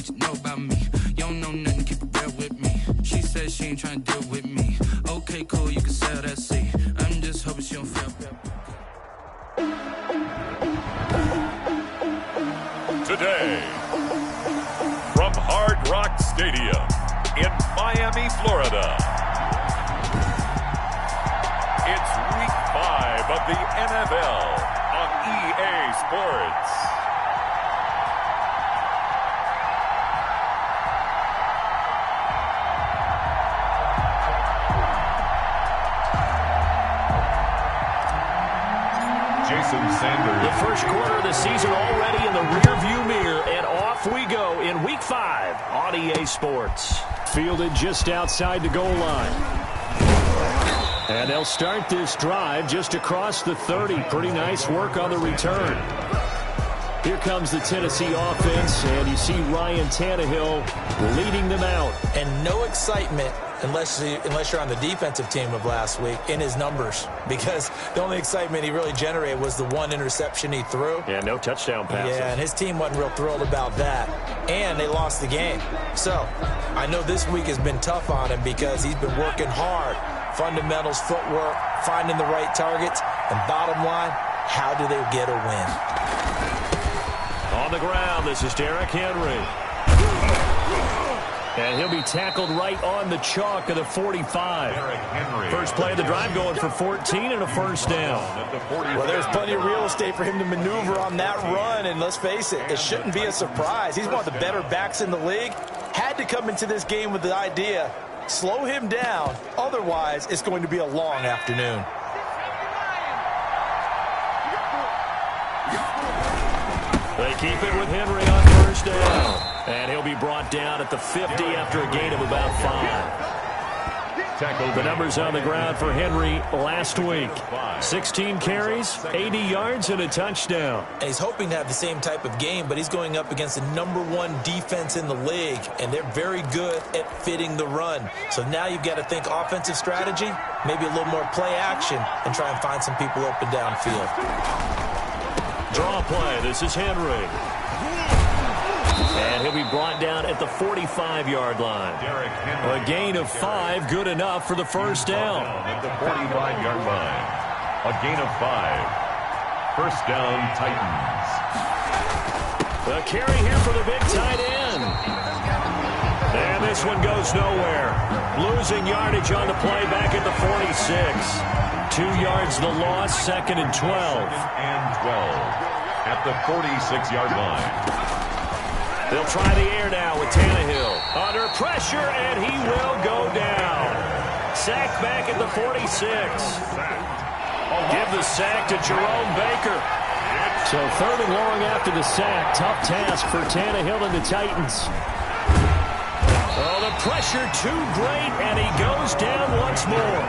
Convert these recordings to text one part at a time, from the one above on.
what you know about me. You don't know nothing, keep it real with me. She says she ain't trying to deal with me. Okay, cool, you can sell that seat. I'm just hoping she don't feel bad. Today, from Hard Rock Stadium in Miami, Florida, it's Week 5 of the NFL on EA Sports. Jason Sanders. The first quarter of the season already in the rearview mirror, and off we go in Week 5 on EA Sports. Fielded just outside the goal line. And they'll start this drive just across the 30. Pretty nice work on the return. Here comes the Tennessee offense, and you see Ryan Tannehill leading them out. And no excitement unless you're on the defensive team of last week in his numbers, because the only excitement he really generated was the one interception he threw. Yeah, no touchdown passes. Yeah, and his team wasn't real thrilled about that. And they lost the game. So I know this week has been tough on him because he's been working hard. Fundamentals, footwork, finding the right targets. And bottom line, how do they get a win? On the ground, this is Derrick Henry. And he'll be tackled right on the chalk of the 45. First play of the drive going for 14 and a first down. Well, there's plenty of real estate for him to maneuver on that run. And let's face it, it shouldn't be a surprise. He's one of the better backs in the league. Had to come into this game with the idea, slow him down. Otherwise, it's going to be a long afternoon. They keep it with Henry on first down. And he'll be brought down at the 50 after a gain of about 5. The numbers on the ground for Henry last week. 16 carries, 80 yards, and a touchdown. And he's hoping to have the same type of game, but he's going up against the #1 defense in the league, and they're very good at fitting the run. So now you've got to think offensive strategy, maybe a little more play action, and try and find some people open downfield. Draw play. This is Henry. And he'll be brought down at the 45-yard line. A gain of 5, good enough for the first down. At the 45-yard line. A gain of 5. First down, Titans. The carry here for the big tight end. And this one goes nowhere. Losing yardage on the play back at the 46. 2 yards the loss, 2nd and 12. And 12 at the 46-yard line. They'll try the air now with Tannehill. Under pressure, and he will go down. Sacked back at the 46. Give the sack to Jerome Baker. So 3rd and long after the sack. Tough task for Tannehill and the Titans. Oh, the pressure too great, and he goes down once more.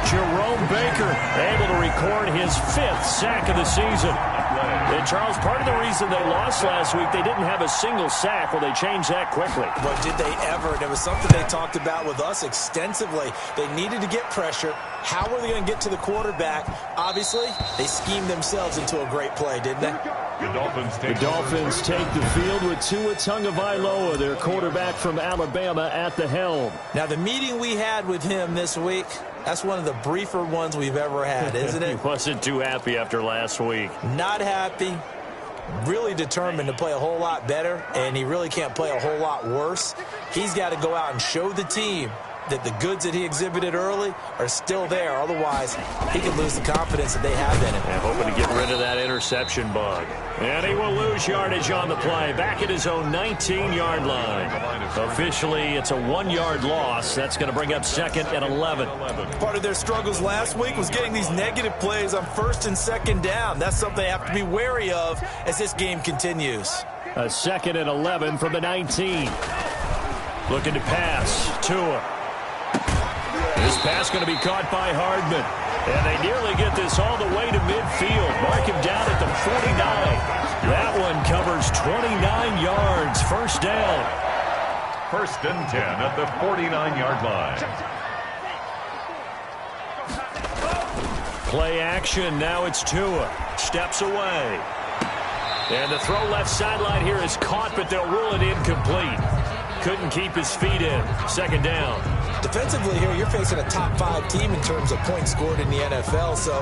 Jerome Baker able to record his 5th sack of the season. And Charles, part of the reason they lost last week, they didn't have a single sack. Well, they changed that quickly. But did they ever? And it was something they talked about with us extensively. They needed to get pressure. How were they going to get to the quarterback? Obviously, they schemed themselves into a great play, didn't they? The Dolphins take the field with Tua Tagovailoa, their quarterback from Alabama, at the helm. Now, the meeting we had with him this week, that's one of the briefer ones we've ever had, isn't it? He wasn't too happy after last week. Not happy. Really determined to play a whole lot better, and he really can't play a whole lot worse. He's got to go out and show the team that the goods that he exhibited early are still there. Otherwise, he could lose the confidence that they have in him. And hoping to get rid of that interception bug. And he will lose yardage on the play. Back at his own 19-yard line. Officially, it's a 1-yard loss. That's going to bring up 2nd and 11. Part of their struggles last week was getting these negative plays on 1st and 2nd down. That's something they have to be wary of as this game continues. A 2nd and 11 from the 19. Looking to pass. Tua. This pass going to be caught by Hardman. And they nearly get this all the way to midfield. Mark him down at the 49. That one covers 29 yards. First down. 1st and 10 at the 49-yard line. Play action. Now it's Tua. Steps away. And the throw left sideline here is caught, but they'll rule it incomplete. Couldn't keep his feet in. Second down. Defensively here, you're facing a top-5 team in terms of points scored in the NFL. So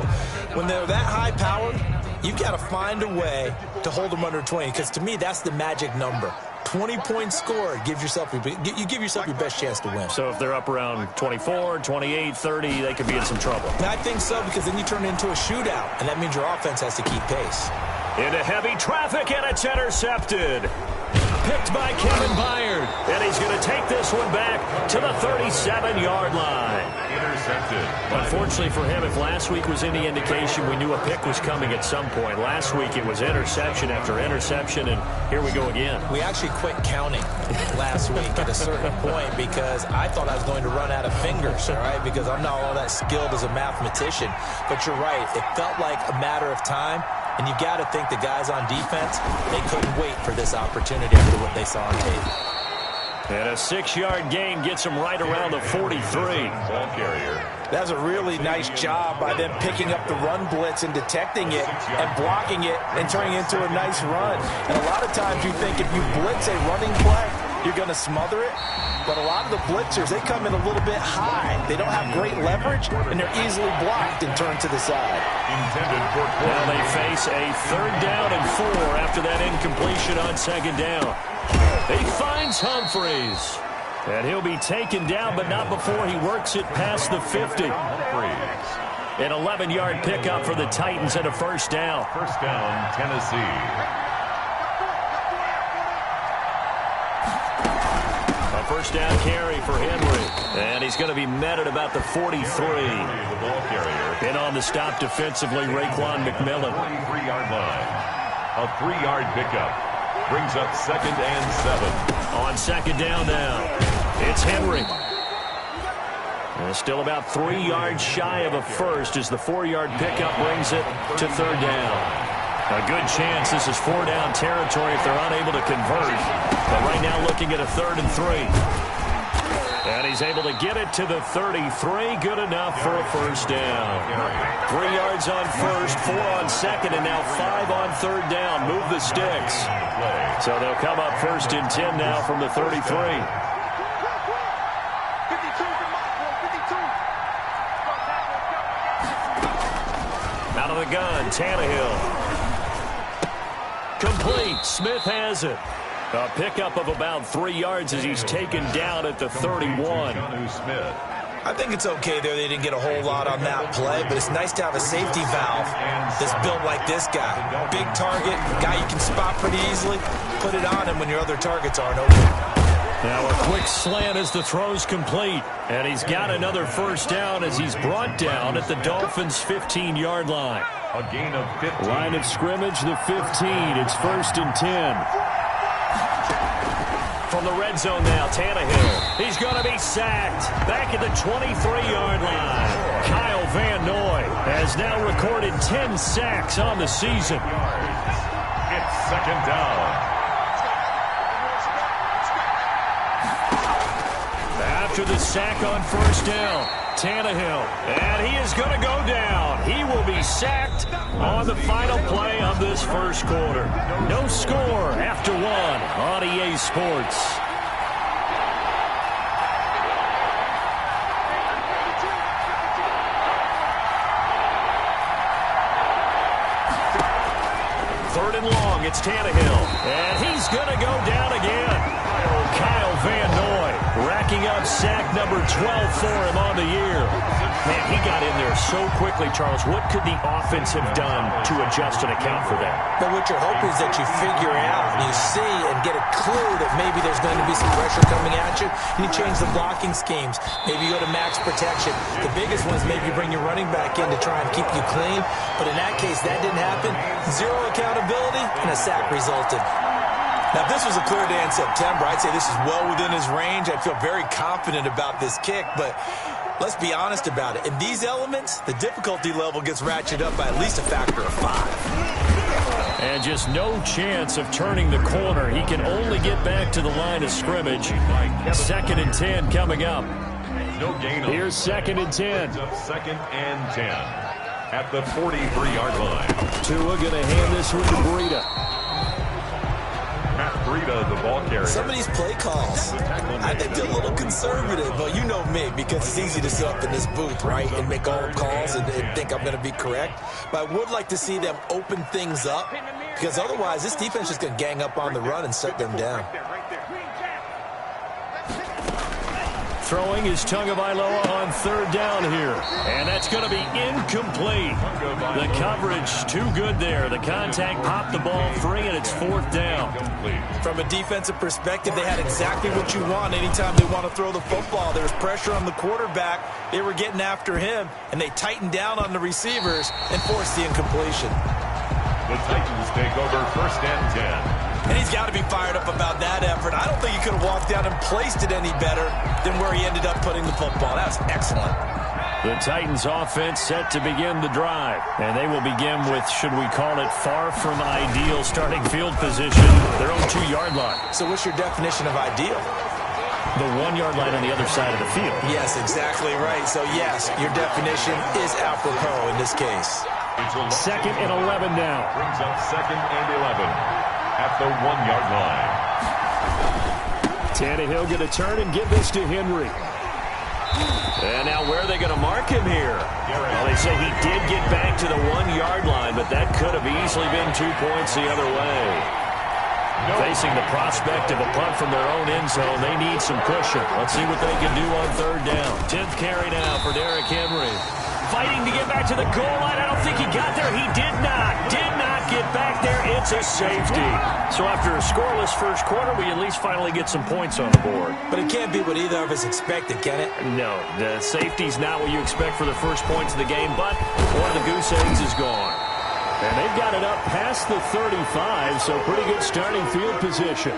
when they're that high-powered, you've got to find a way to hold them under 20. Because to me, that's the magic number. 20 points scored, you give yourself your best chance to win. So if they're up around 24, 28, 30, they could be in some trouble. I think so, because then you turn it into a shootout, and that means your offense has to keep pace. Into heavy traffic, and it's intercepted. Picked by Kevin Byard. And he's going to take this one back to the 37-yard line. Intercepted. Unfortunately for him, if last week was any indication, we knew a pick was coming at some point. Last week it was interception after interception, and here we go again. We actually quit counting last week at a certain point because I thought I was going to run out of fingers, all right, because I'm not all that skilled as a mathematician. But you're right. It felt like a matter of time. And you got to think the guys on defense, they couldn't wait for this opportunity after what they saw on tape. And a 6-yard gain gets him right around the 43. Ball carrier. That's a really nice job by them picking up the run blitz and detecting it and blocking it and turning it into a nice run. And a lot of times you think if you blitz a running play, you're going to smother it. But a lot of the blitzers, they come in a little bit high. They don't have great leverage, and they're easily blocked and turned to the side. Intended for now they face a 3rd down and 4 after that incompletion on 2nd down. He finds Humphreys. And he'll be taken down, but not before he works it past the 50. An 11-yard pickup for the Titans and a 1st down. 1st down, Tennessee. First down carry for Henry. And he's going to be met at about the 43. The ball carrier. And on the stop defensively, Raekwon McMillan. 23-yard line. A 3-yard pickup. Brings up 2nd and 7. On 2nd down now, it's Henry. And still about 3 yards shy of a first as the 4-yard pickup brings it to 3rd down. A good chance this is 4-down territory if they're unable to convert. But right now looking at a 3rd and 3. And he's able to get it to the 33. Good enough for a 1st down. 3 yards on 1st, 4 on 2nd, and now 5 on 3rd down. Move the sticks. So they'll come up 1st and 10 now from the 33. Out of the gun, Tannehill. Complete. Smith has it. A pickup of about 3 yards as he's taken down at the 31. I think it's okay there. They didn't get a whole lot on that play, but it's nice to have a safety valve that's built like this guy. Big target, guy you can spot pretty easily. Put it on him when your other targets aren't open. Now a quick slant as the throw's complete. And he's got another 1st down as he's brought down at the Dolphins' 15-yard line. A gain of 15. Line of scrimmage, the 15. It's 1st and 10. From the red zone now, Tannehill. He's going to be sacked. Back at the 23-yard line. Kyle Van Noy has now recorded 10 sacks on the season. It's 2nd down. After the sack on 1st down, Tannehill. And he is going to go down. He will be sacked on the final play of this 1st quarter. No score after 1 on EA Sports. Third and long, it's Tannehill. And he's going to go down again. Kyle Van Noy racking up sack number 12 for him on the year. Man, he got in there so quickly, Charles. What could the offense have done to adjust and account for that? But what you're hoping is that you figure out and you see and get a clue that maybe there's going to be some pressure coming at you. You change the blocking schemes. Maybe you go to max protection. The biggest one is maybe you bring your running back in to try and keep you clean. But in that case, that didn't happen. Zero accountability, and a sack resulted. Now, if this was a clear day in September, I'd say this is well within his range. I'd feel very confident about this kick, but let's be honest about it. In these elements, the difficulty level gets ratcheted up by at least a factor of 5. And just no chance of turning the corner. He can only get back to the line of scrimmage. 2nd and 10 coming up. No gain. Here's 2nd and 10. 2nd and 10 at the 43-yard line. Tua going to hand this one to Breida. Breida, the ball carrier. Some of these play calls, I think they're a little conservative, but you know me, because it's easy to sit up in this booth, right, and make all the calls and think I'm going to be correct. But I would like to see them open things up, because otherwise this defense is going to gang up on the run and shut them down. Throwing is Tagovailoa on third down here. And that's going to be incomplete. The coverage too good there. The contact popped the ball free, and it's fourth down. From a defensive perspective, they had exactly what you want anytime they want to throw the football. There was pressure on the quarterback. They were getting after him, and they tightened down on the receivers and forced the incompletion. The Titans take over first and 10. And he's got to be fired up about that effort. I don't think he could have walked down and placed it any better than where he ended up putting the football. That was excellent. The Titans offense set to begin the drive. And they will begin with, should we call it, far from ideal starting field position, their own 2-yard line. So what's your definition of ideal? The 1-yard line on the other side of the field. Yes, exactly right. So yes, your definition is apropos in this case. Second and 11 now. Brings up second and 11. At the 1-yard line. Tannehill going to turn and give this to Henry. And now where are they going to mark him here? Well, they say he did get back to the 1-yard line, but that could have easily been 2 points the other way. Facing the prospect of a punt from their own end zone, they need some cushion. Let's see what they can do on third down. 10th carry now for Derrick Henry. Fighting to get back to the goal line. I don't think he got there. He did not get back there. It's a safety. So after a scoreless first quarter, we at least finally get some points on the board. But it can't be what either of us expected, can it? No, the safety's not what you expect for the first points of the game, but one of the goose eggs is gone. And they've got it up past the 35, so pretty good starting field position.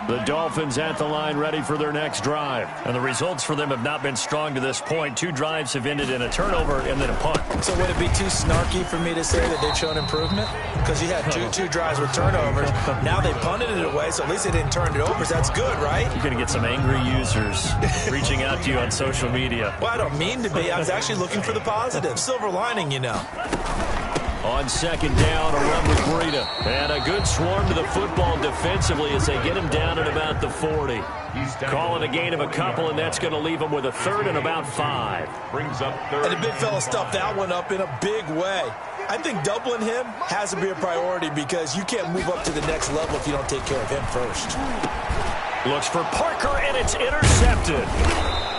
The Dolphins at the line ready for their next drive. And the results for them have not been strong to this point. 2 drives have ended in a turnover and then a punt. So would it be too snarky for me to say that they've shown improvement? Because you had two drives with turnovers. Now they punted it away, so at least they didn't turn it over. So that's good, right? You're going to get some angry users reaching out to you on social media. Well, I don't mean to be. I was actually looking for the positive. Silver lining, you know. On second down, a run with Breida. And a good swarm to the football defensively as they get him down at about the 40. Calling a gain of a couple, and that's going to leave him with a third and about 5. Brings up third. And the big fella stuffed that one up in a big way. I think doubling him has to be a priority because you can't move up to the next level if you don't take care of him first. Looks for Parker, and it's intercepted.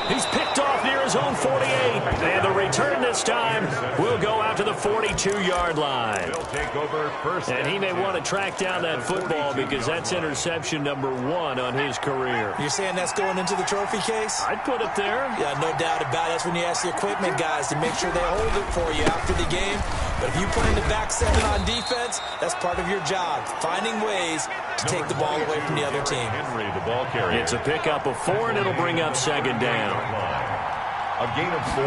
He's picked off near his own 48. And the return this time will go out to the 42-yard line. He'll take over first. And he may want to track down that football because that's interception number 1 on his career. You're saying that's going into the trophy case? I'd put it there. Yeah, no doubt about it. That's when you ask the equipment guys to make sure they hold it for you after the game. But if you play in the back 7 on defense, that's part of your job, finding ways to take the ball away from the other team. Henry, the ball carrier. It's a pickup of 4, and it'll bring up second down. A gain of 4.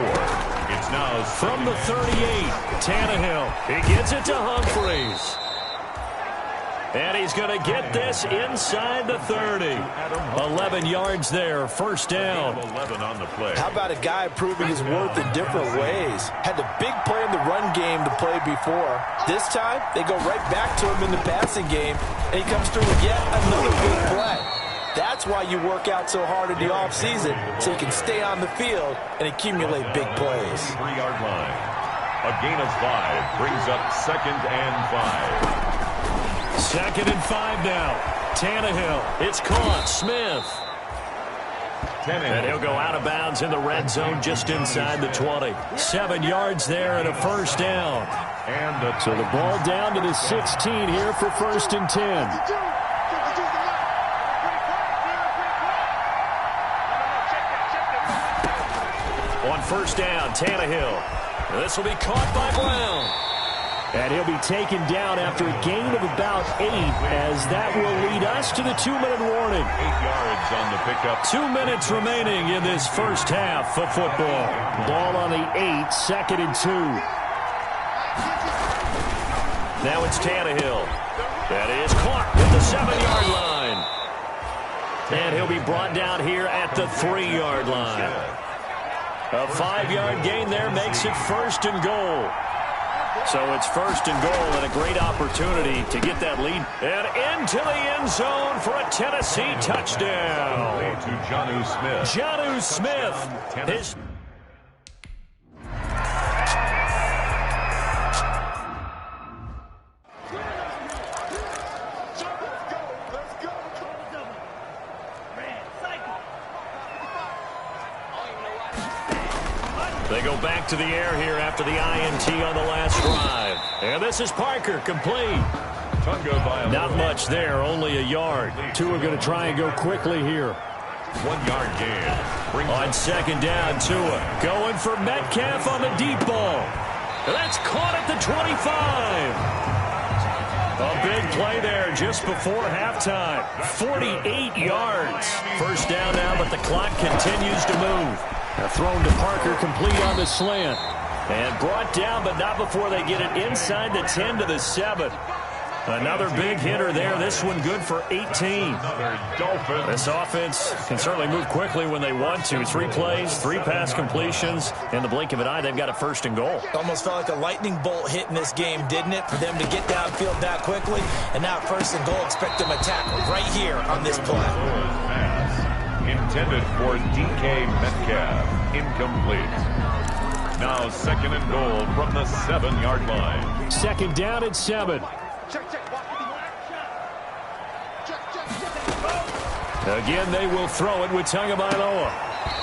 It's now from the 38. Tannehill. He gets it to Humphries. And he's going to get this inside the 30. 11 yards there, first down. 11 on the play. How about a guy proving his worth in different ways? Had the big play in the run game to play before. This time, they go right back to him in the passing game, and he comes through with yet another big play. That's why you work out so hard in the offseason, so you can stay on the field and accumulate big plays. 3-yard line. A gain of 5 brings up second and 5. Second and 5 now. Tannehill. It's caught. Smith. And he'll go out of bounds in the red zone just inside the 20. 7 yards there and a first down. And so the ball down to the 16 here for first and 10. On first down, Tannehill. This will be caught by Brown. And he'll be taken down after a gain of about 8, as that will lead us to the 2-minute warning. 8 yards on the pickup. 2 minutes remaining in this first half of football. Ball on the 8, second and 2. Now it's Tannehill. That is caught at the 7-yard line. And he'll be brought down here at the 3-yard line. A 5-yard gain there makes it first and goal. So it's first and goal and a great opportunity to get that lead. And into the end zone for a Tennessee touchdown. To Jonnu Smith. Jonnu Smith. His They go back to the air here after the INT on the last drive. And this is Parker, complete. Not much there, only a yard. Two are going to try and go quickly here. 1 yard gain. On second down, Tua going for Metcalf on the deep ball. That's caught at the 25. A big play there just before halftime. 48 yards. First down now, but the clock continues to move. Now thrown to Parker, complete on the slant. And brought down, but not before they get it inside the 10 to the 7. Another big hitter there. This one good for 18. This offense can certainly move quickly when they want to. 3 plays, 3 pass completions. In the blink of an eye, they've got a first and goal. Almost felt like a lightning bolt hit in this game, didn't it? For them to get downfield that quickly. And now first and goal, expect them to tackle right here on this play. Intended for DK Metcalf. Incomplete. Now second and goal from the 7-yard line. Second down at 7. Again, they will throw it with Tagovailoa.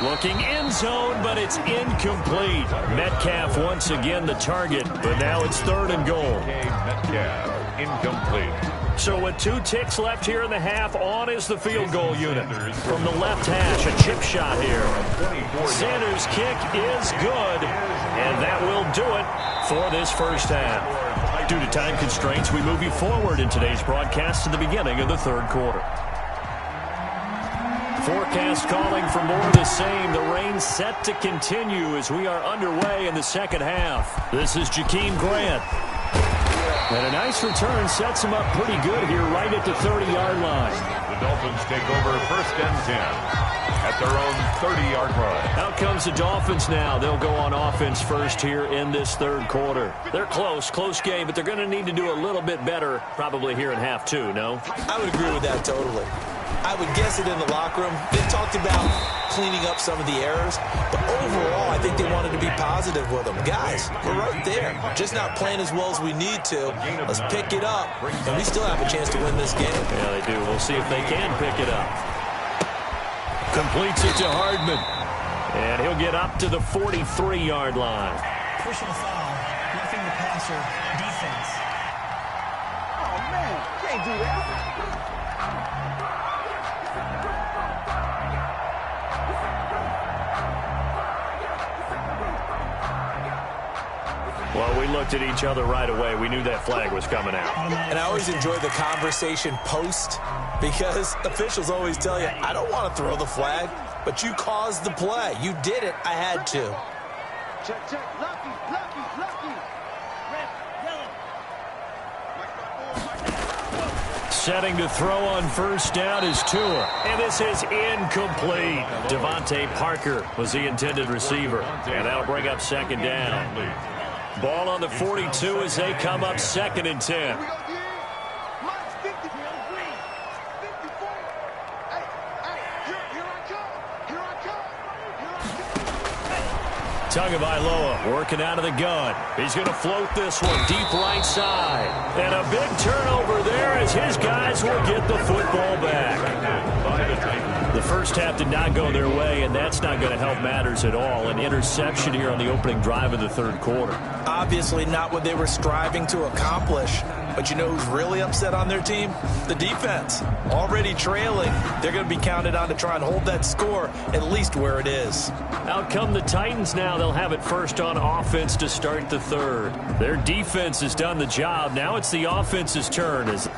Looking end zone, but it's incomplete. Metcalf once again the target, but now it's third and goal. Metcalf, incomplete. So with 2 ticks left here in the half, on is the field goal unit. From the left hash, a chip shot here. Sanders' kick is good, and that will do it for this first half. Due to time constraints, we move you forward in today's broadcast to the beginning of the third quarter. Forecast calling for more of the same. The rain set to continue as we are underway in the second half. This is Jakeem Grant. And a nice return sets him up pretty good here right at the 30-yard line. The Dolphins take over first and 10 at their own 30-yard line. Out comes the Dolphins now. They'll go on offense first here in this third quarter. They're close game, but they're going to need to do a little bit better probably here in half 2, no? I would agree with that totally. I would guess it in the locker room. They talked about cleaning up some of the errors, but overall, I think they wanted to be positive with them. Guys, we're right there. Just not playing as well as we need to. Let's pick it up, and we still have a chance to win this game. Yeah, they do. We'll see if they can pick it up. Completes it to Hardman, and he'll get up to the 43-yard line. Personal foul, roughing the passer, defense. Oh, man, can't do that. Well, we looked at each other right away. We knew that flag was coming out. And I always enjoy the conversation post because officials always tell you, I don't want to throw the flag, but you caused the play. You did it. I had to. Check. Lucky. Red, yellow. Setting to throw on first down is Tua. And this is incomplete. Devontae Parker was the intended receiver. And that'll bring up second down. Ball on the 42 as they come up second and 10. Tagovailoa working out of the gun. He's going to float this one deep right side. And a big turnover there as his guys will get the football back. The first half did not go their way, and that's not going to help matters at all. An interception here on the opening drive of the third quarter. Obviously not what they were striving to accomplish. But you know who's really upset on their team? The defense. Already trailing. They're going to be counted on to try and hold that score at least where it is. Out come the Titans now. They'll have it first on offense to start the third. Their defense has done the job. Now it's the offense's turn as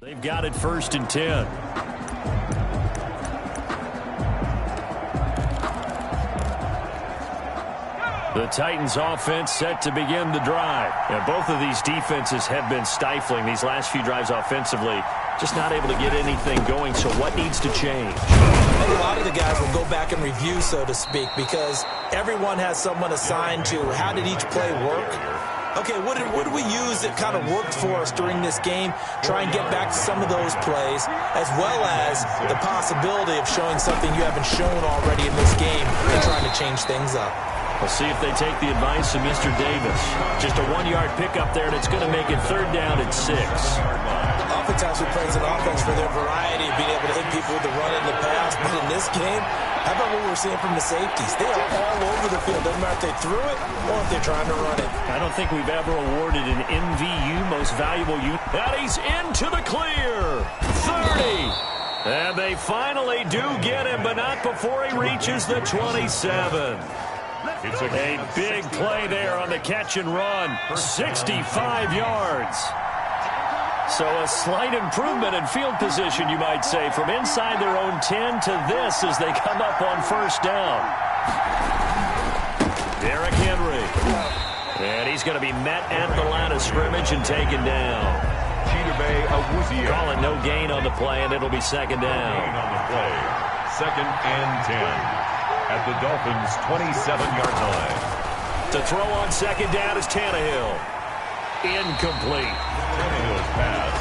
They've got it 1st and 10. The Titans offense set to begin the drive. And both of these defenses have been stifling these last few drives offensively. Just not able to get anything going, so what needs to change? A lot of the guys will go back and review, so to speak, because everyone has someone assigned to how did each play work. Okay, what did we use that kind of worked for us during this game? Try and get back to some of those plays, as well as the possibility of showing something you haven't shown already in this game and trying to change things up. We'll see if they take the advice of Mr. Davis. Just a 1-yard pickup there, and it's going to make it 3rd down at 6. Oftentimes we praise an offense for their variety of being able to hit people with the run and the pass, but in this game, how about what we're seeing from the safeties? They are all over the field. Doesn't matter if they threw it or if they're trying to run it. I don't think we've ever awarded an MVU, most valuable unit. And he's into the clear. 30. And they finally do get him, but not before he reaches the 27. It's a big play there on the catch and run. 65 yards. So a slight improvement in field position, you might say, from inside their own 10 to this as they come up on 1st down. Derrick Henry. And he's going to be met at the line of scrimmage and taken down. Calling no gain on the play, and it'll be 2nd down. On the play. 2nd and 10 at the Dolphins' 27-yard line. To throw on 2nd down is Tannehill. Incomplete. Tannehill's pass.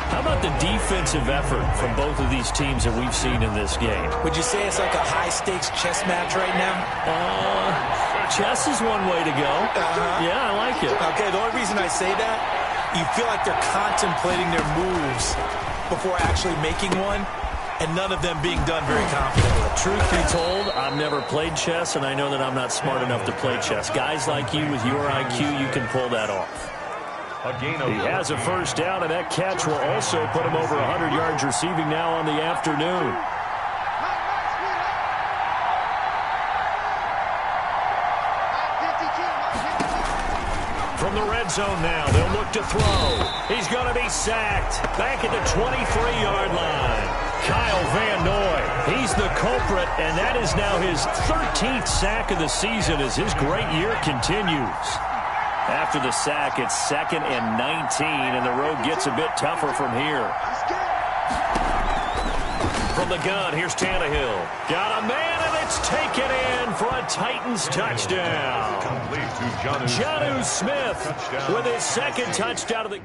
How about the defensive effort from both of these teams that we've seen in this game? Would you say it's like a high-stakes chess match right now? Chess is one way to go. Yeah, I like it. Okay, the only reason I say that, you feel like they're contemplating their moves before actually making one, and none of them being done very confidently. Truth be told, I've never played chess, and I know that I'm not smart enough to play chess. Guys like you with your IQ, you can pull that off. He has a 1st down, and that catch will also put him over 100 yards receiving now on the afternoon. From the red zone now, they'll look to throw. He's going to be sacked back at the 23-yard line. Kyle Van Noy, he's the culprit, and that is now his 13th sack of the season as his great year continues. After the sack, it's 2nd and 19, and the road gets a bit tougher from here. From the gun, here's Tannehill. Got a man, and it's taken in for a Titans touchdown. Complete to Jonnu Smith with his 2nd touchdown of the...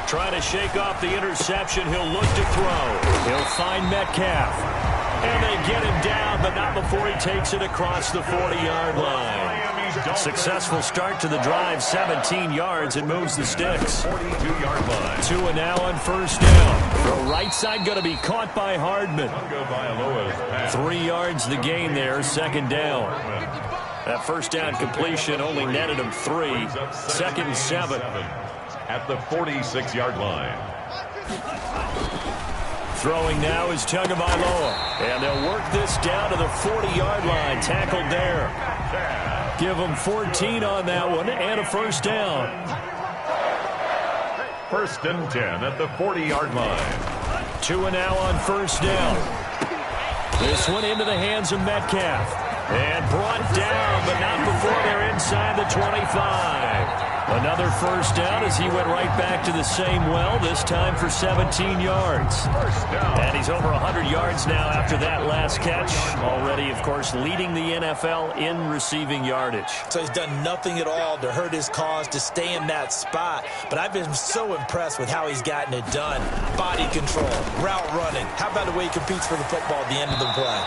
Trying to shake off the interception. He'll look to throw. He'll find Metcalf. And they get him down, but not before he takes it across the 40-yard line. Successful start to the drive, 17 yards, and moves the sticks. 42-yard line. Tua now on 1st down. The right side going to be caught by Hardman. 3 yards the gain there, 2nd down. That 1st down completion only netted him 3. 2nd and 7. At the 46-yard line. Throwing now is Tagovailoa. And they'll work this down to the 40-yard line. Tackled there. Give them 14 on that one and a 1st down. 1st and 10 at the 40-yard line. Tua now on 1st down. This one into the hands of Metcalf. And brought down, but not before they're inside the 25. Another 1st down as he went right back to the same well, this time for 17 yards. And he's over 100 yards now after that last catch. Already, of course, leading the NFL in receiving yardage. So he's done nothing at all to hurt his cause, to stay in that spot. But I've been so impressed with how he's gotten it done. Body control, route running. How about the way he competes for the football at the end of the play?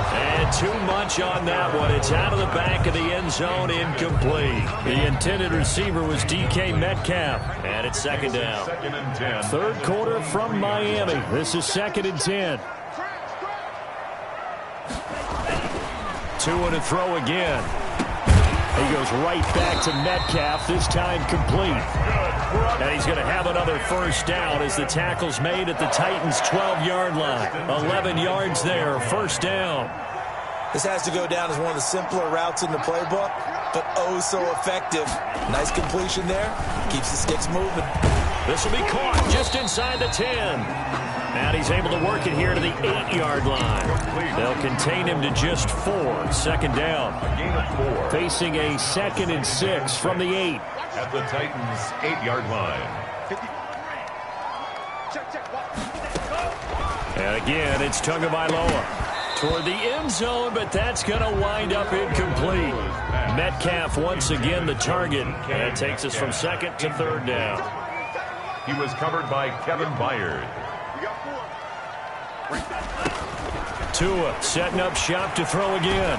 And too much on that one. It's out of the back of the end zone, incomplete. The intended receiver was DK Metcalf. And it's 2nd down. 2nd and 10. 3rd quarter from Miami. This is 2nd and 10. Tua to throw again. He goes right back to Metcalf, this time complete. And he's going to have another first down as the tackle's made at the Titans' 12-yard line. 11 yards there, first down. This has to go down as one of the simpler routes in the playbook, but oh so effective. Nice completion there. Keeps the sticks moving. This will be caught just inside the 10. And he's able to work it here to the 8-yard line. They'll contain him to just 4. Second down. A gain of 4. Facing a 2nd and 6 from the 8. At the Titans' 8-yard line. And again, it's Tagovailoa toward the end zone, but that's going to wind up incomplete. Metcalf once again the target, and it takes us from 2nd to 3rd down. He was covered by Kevin Byard. Tua setting up shop to throw again.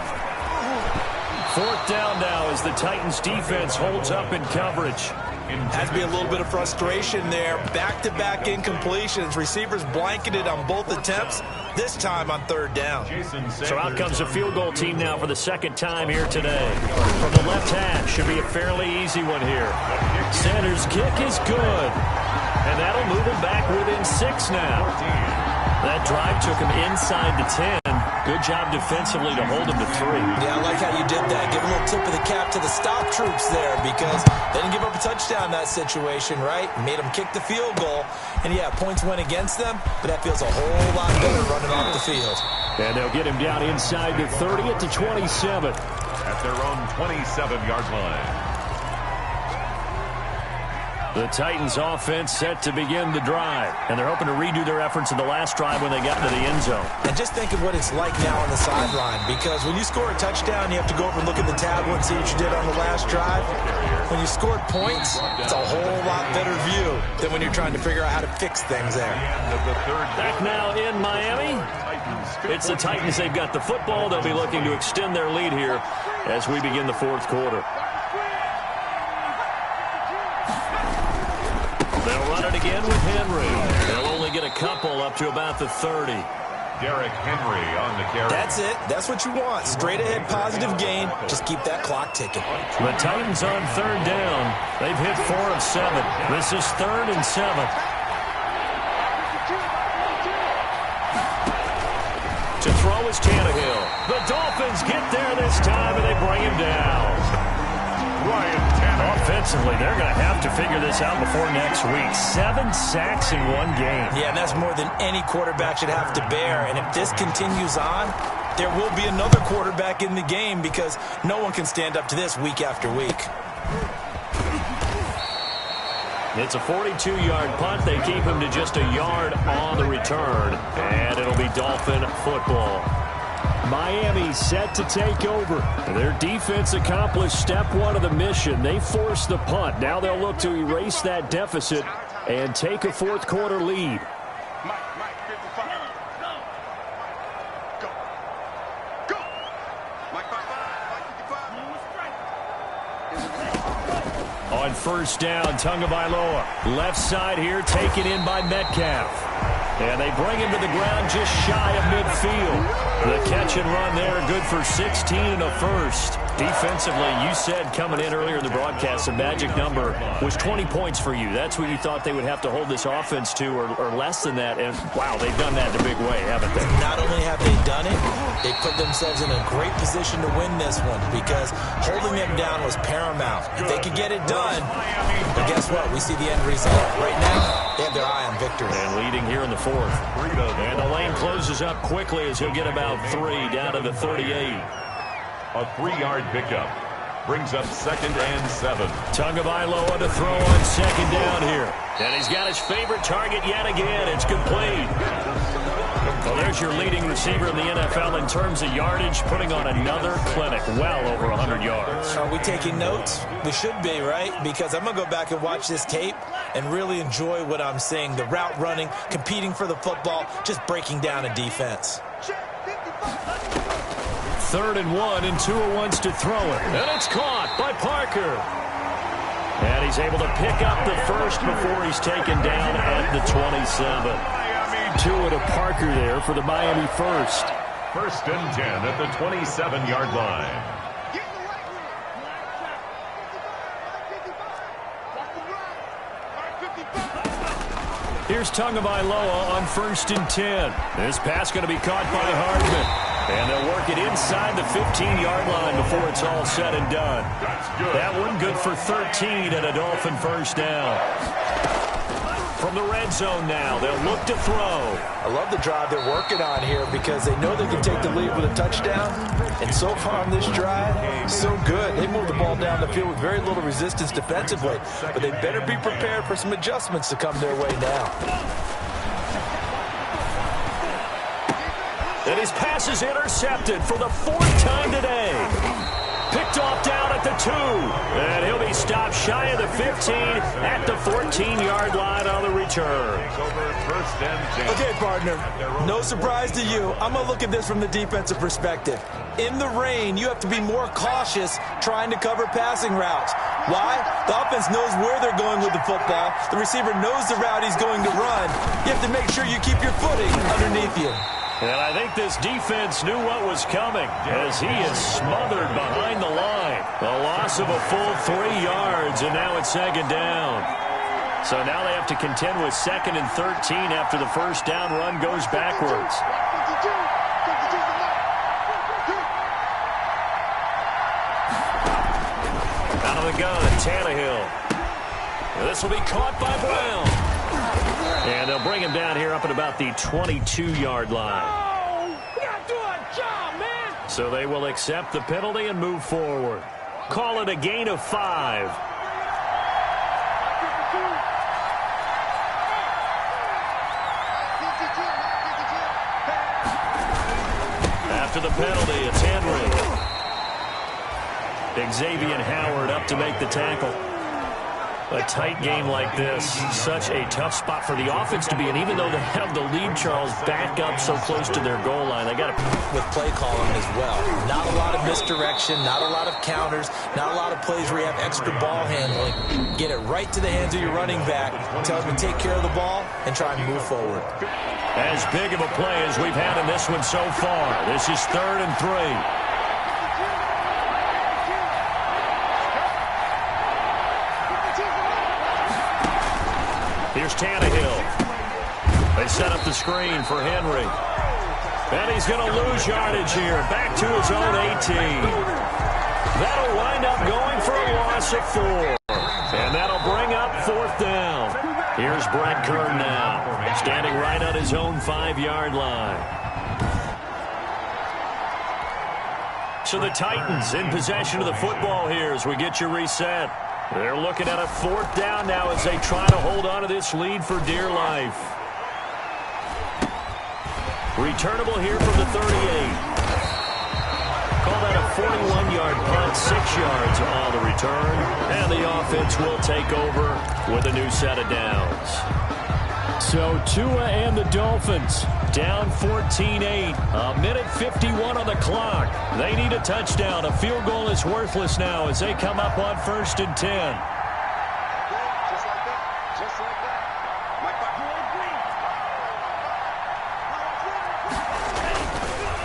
4th down now as the Titans defense holds up in coverage. Has to be a little bit of frustration there. Back-to-back incompletions. Receivers blanketed on both attempts, this time on 3rd down. So out comes a field goal team now for the 2nd time here today. From the left hash, should be a fairly easy one here. Sanders' kick is good. And that'll move him back within 6 now. That drive took him inside the 10. Good job defensively to hold him to 3. Yeah, I like how you did that. Give a little tip of the cap to the stop troops there because they didn't give up a touchdown in that situation, right? Made them kick the field goal. And, yeah, points went against them, but that feels a whole lot better running off the field. And they'll get him down inside the 30 at the 27. At their own 27-yard line. The Titans offense set to begin the drive. And they're hoping to redo their efforts in the last drive when they got into the end zone. And just think of what it's like now on the sideline. Because when you score a touchdown, you have to go over and look at the tablet and see what you did on the last drive. When you scored points, it's a whole lot better view than when you're trying to figure out how to fix things there. Back now in Miami. It's the Titans. They've got the football. They'll be looking to extend their lead here as we begin the 4th quarter. They'll run it again with Henry. They'll only get a couple up to about the 30. Derrick Henry on the carry. That's it. That's what you want. Straight ahead positive gain. Just keep that clock ticking. The Titans on 3rd down. They've hit 4 of 7. This is 3rd and 7. To throw is Tannehill. The Dolphins get there this time, and they bring him down. Offensively, they're going to have to figure this out before next week. 7 sacks in one game. Yeah, and that's more than any quarterback should have to bear. And if this continues on, there will be another quarterback in the game because no one can stand up to this week after week. It's a 42-yard punt. They keep him to just a yard on the return. And it'll be Dolphin football. Miami set to take over. Their defense accomplished step 1 of the mission. They forced the punt. Now they'll look to erase that deficit and take a 4th quarter lead. On 1st down, Tagovailoa. Left side here, taken in by Metcalf. And they bring him to the ground just shy of midfield. The catch and run there, good for 16 and a first. Defensively, you said coming in earlier in the broadcast, the magic number was 20 points for you. That's what you thought they would have to hold this offense to, or less than that. And, wow, they've done that in a big way, haven't they? Not only have they done it, they put themselves in a great position to win this one because holding them down was paramount. If they could get it done, but guess what? We see the end result. Right now, they have their eye on victory. And leading here in the 4th. And the lane closes up quickly as he'll get about 3 down to the 38. A 3-yard pickup brings up 2nd and 7. Tagovailoa to throw on 2nd down here. And he's got his favorite target yet again. It's complete. Well, there's your leading receiver in the NFL in terms of yardage, putting on another clinic, well over 100 yards. Are we taking notes? We should be, right? Because I'm going to go back and watch this tape and really enjoy what I'm seeing. The route running, competing for the football, just breaking down a defense. 3rd and 1, and Tua wants to throw it. And it's caught by Parker. And he's able to pick up the first before he's taken down at the 27. Tua to Parker there for the Miami first. First and 10 at the 27-yard line. Here's Tagovailoa on first and 10. This pass going to be caught by Hardman. And they'll work it inside the 15-yard line before it's all said and done. That one good for 13 and a Dolphin first down. From the red zone now, they'll look to throw. I love the drive they're working on here because they know they can take the lead with a touchdown. And so far on this drive, so good. They move the ball down the field with very little resistance defensively. But they better be prepared for some adjustments to come their way now. And his pass is intercepted for the 4th time today. Picked off down at the 2. And he'll be stopped shy of the 15 at the 14-yard line on the return. Okay, partner, no surprise to you. I'm going to look at this from the defensive perspective. In the rain, you have to be more cautious trying to cover passing routes. Why? The offense knows where they're going with the football. The receiver knows the route he's going to run. You have to make sure you keep your footing underneath you. And I think this defense knew what was coming as he is smothered behind the line. A loss of a full 3 yards, and now it's second down. So now they have to contend with 2nd and 13 after the first down run goes backwards. Out of the gun, Tannehill. This will be caught by Brown. And they'll bring him down here up at about the 22-yard line. Oh, we gotta do our job, man. So they will accept the penalty and move forward. Call it a gain of 5. After the penalty, it's Henry. Xavier Howard up to make the tackle. A tight game like this, such a tough spot for the offense to be in. Even though they have the lead, Charles, back up so close to their goal line, they got to with play calling as well. Not a lot of misdirection, not a lot of counters, not a lot of plays where you have extra ball handling. Get it right to the hands of your running back. Tell them to take care of the ball and try and move forward. As big of a play as we've had in this one so far. This is 3rd and 3. Here's Tannehill. They set up the screen for Henry. And he's going to lose yardage here. Back to his own 18. That'll wind up going for a loss of 4. And that'll bring up 4th down. Here's Brett Kern now, standing right on his own 5-yard line. So the Titans in possession of the football here as we get you reset. They're looking at a 4th down now as they try to hold on to this lead for dear life. Returnable here from the 38. Call that a 41-yard punt, 6 yards on the return. And the offense will take over with a new set of downs. So Tua and the Dolphins down 14-8. A minute 51 on the clock. They need a touchdown. A field goal is worthless now as they come up on 1st and 10.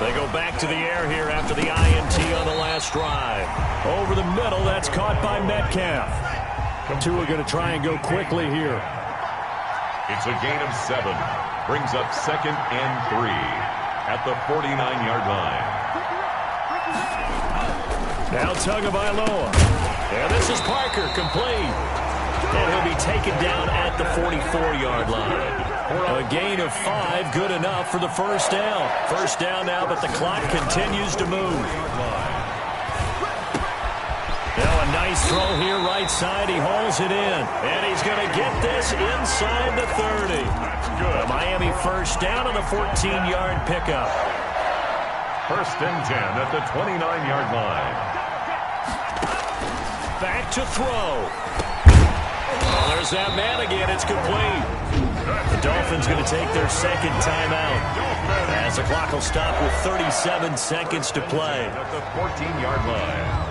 They go back to the air here after the INT on the last drive. Over the middle, that's caught by Metcalf. Tua going to try and go quickly here. It's a gain of 7. Brings up 2nd and 3 at the 49-yard line. Now Tagovailoa. And this is Parker, complete. And he'll be taken down at the 44-yard line. A gain of 5, good enough for the first down. First down now, but the clock continues to move. Now a nice throw here right side. He hauls it in. And he's going to get this inside the 30. A Miami first down on the 14-yard pickup. 1st and 10 at the 29-yard line. Back to throw. Oh, there's that man again. It's complete. The Dolphins going to take their 2nd timeout as the clock will stop with 37 seconds to play. At the 14-yard line.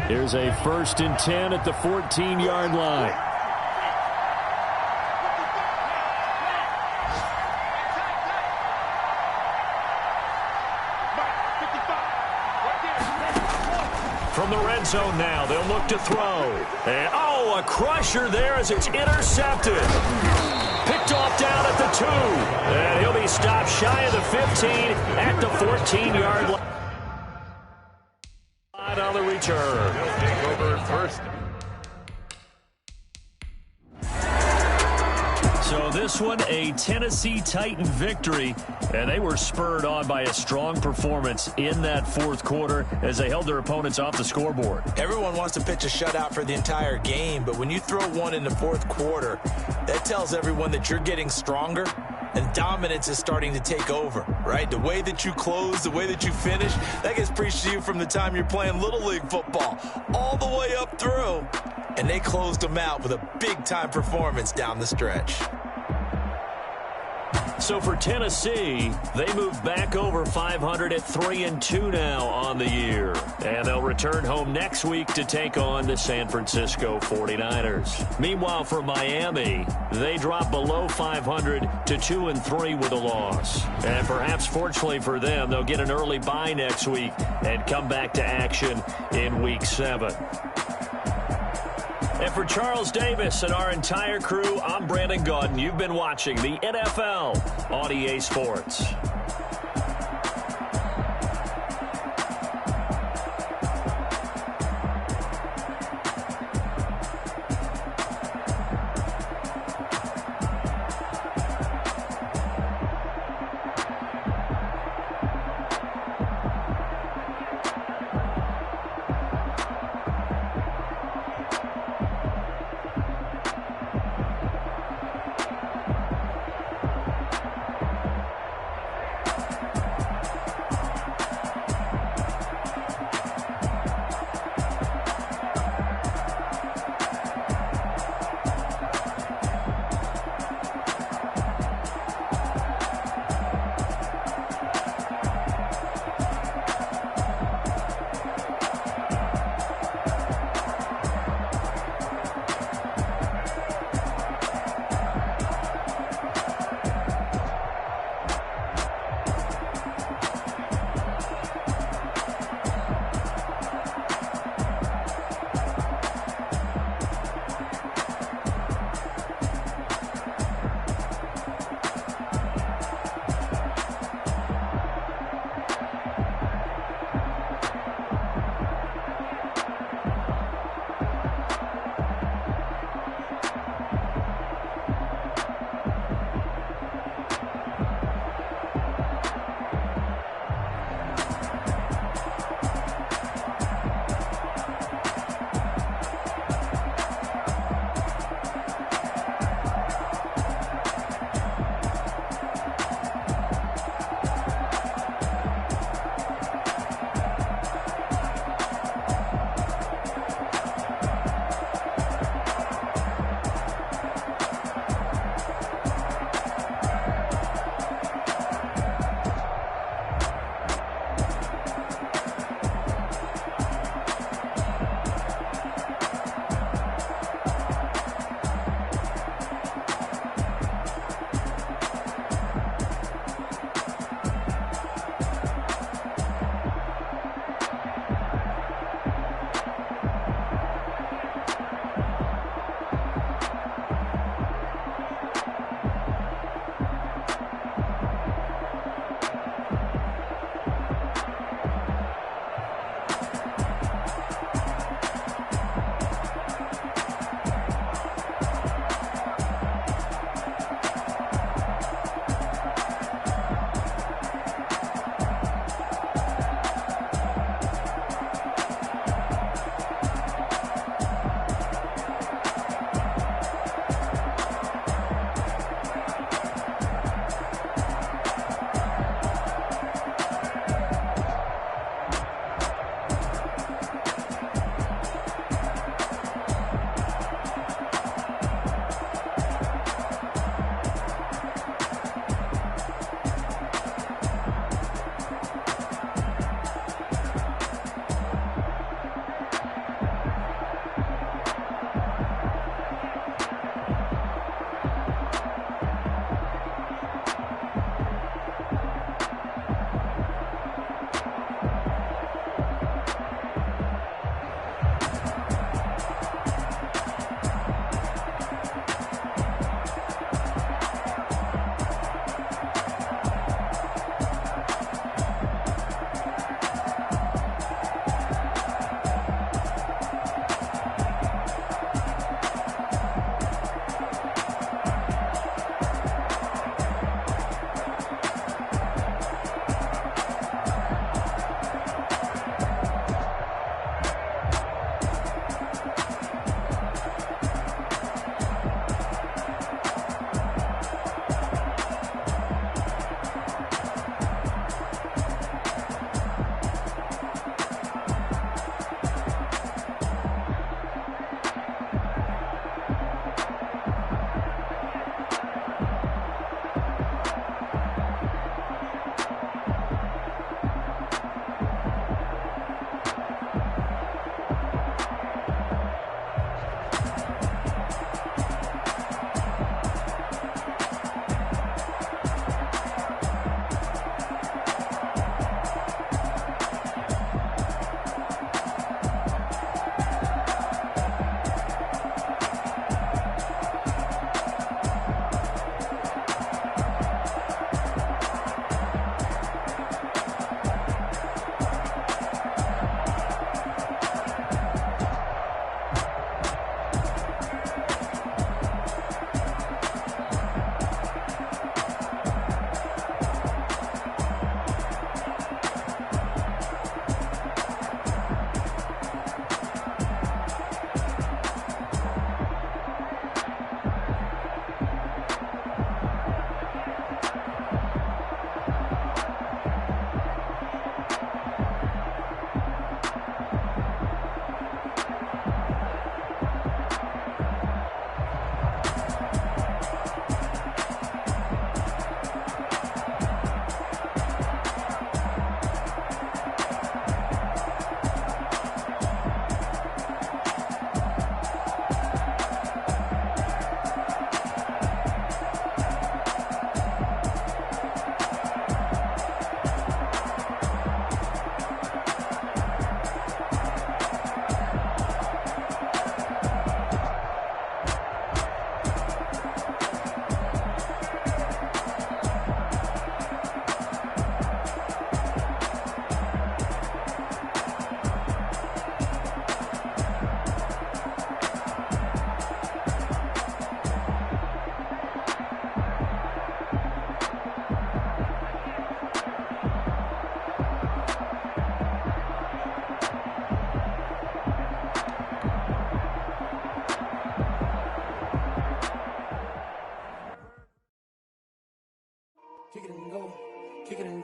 Here's a 1st and 10 at the 14-yard line. From the red zone now, they'll look to throw. And, oh, a crusher there as it's intercepted. Picked off down at the 2. And he'll be stopped shy of the 15 at the 14-yard line on the return. He'll take over first. So this one, a Tennessee Titan victory, and they were spurred on by a strong performance in that fourth quarter as they held their opponents off the scoreboard. Everyone wants to pitch a shutout for the entire game, but when you throw one in the fourth quarter, that tells everyone that you're getting stronger and dominance is starting to take over, right? The way that you close, the way that you finish, that gets preached to you from the time you're playing Little League football all the way up through, and they closed them out with a big-time performance down the stretch. So for Tennessee, they move back over 500 at 3-2 now on the year. And they'll return home next week to take on the San Francisco 49ers. Meanwhile, for Miami, they drop below 500 to 2-3 with a loss. And perhaps fortunately for them, they'll get an early bye next week and come back to action in Week 7. And for Charles Davis and our entire crew, I'm Brandon Gaudin. You've been watching the NFL on EA Sports.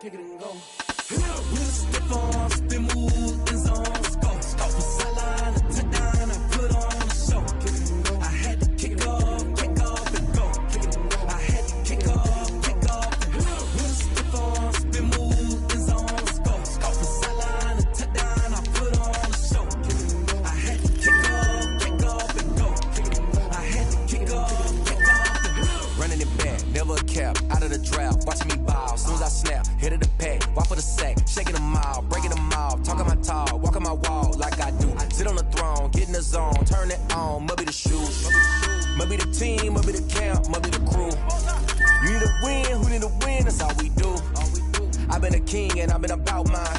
and kick it and go. With a stiff arm, spin move, in zones, go. Off the sideline, a touchdown, I put on a show. I had to kick off and go. I had to kick off and go. With a stiff arm, spin move, in zones, go. Off the sideline, a touchdown, I put on a show. I had to kick off and go. I had to kick off and go. Running it back, never a cap, out of the draft, watching me ball. Soon as I snap, hit of the pack, walk for the sack, shaking them out, breaking them off, talking my talk, walking my wall like I do. Sit on the throne, get in the zone, turn it on, must be the shoes, must be the team, must be the camp, must be the crew. You need a win, who need a win, that's all we do. I've been a king and I've been about mine.